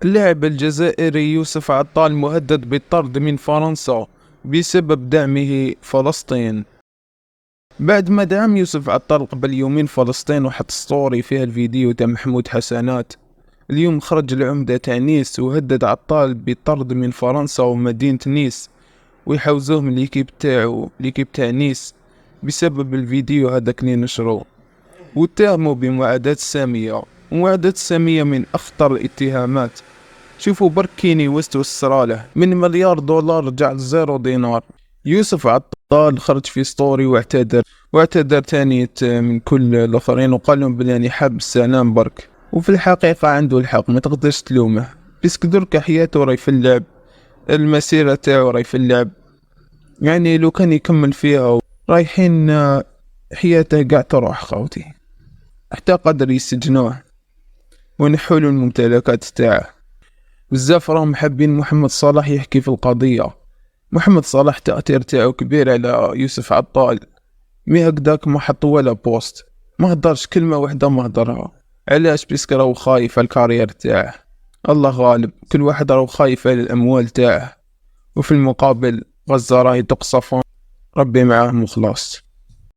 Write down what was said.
اللاعب الجزائري يوسف عطال مهدد بالطرد من فرنسا بسبب دعمه فلسطين. بعد ما دعم يوسف عطال قبل يومين فلسطين وحط ستوري فيها الفيديو تاع محمود حسنات، اليوم خرج العمدة تاع نيس وهدد عطال بالطرد من فرنسا ومدينة نيس، ويحوزوه من ليكيب تاعو ليكيب تاع نيس بسبب الفيديو هذاك اللي نشروه، واتهموا بمعاداة سامية. ومعاداة سامية من أخطر الاتهامات. شوفوا بركيني وست والسرالة من $1,000,000 رجع لزيرو دينار. يوسف عطال خرج في ستوري واعتذر تاني من كل الآخرين وقال لهم بلي حاب السلام برك. وفي الحقيقة عنده الحق، ما تقدرش تلومه، بس درك حياته راي في اللعب، المسيرة تاعو راي في اللعب، يعني لو كان يكمل فيها رايحين حياته قاع تروح خوتي، حتى قدر يسجنوه ونحولوا الممتلكات تاعه. بزاف راهم حابين محمد صلاح يحكي في القضية. محمد صلاح تأثير تاعو كبير على يوسف عطال، مي هكداك ما حط ولا بوست، ما هدرش كلمة واحدة ما هدرها. علاش؟ بيسك راهو خايف على الكارير تاعه. الله غالب، كل واحد راهو خايف على الأموال تاعه، وفي المقابل غزة راهي تقصف، ربي معاهم وخلاص.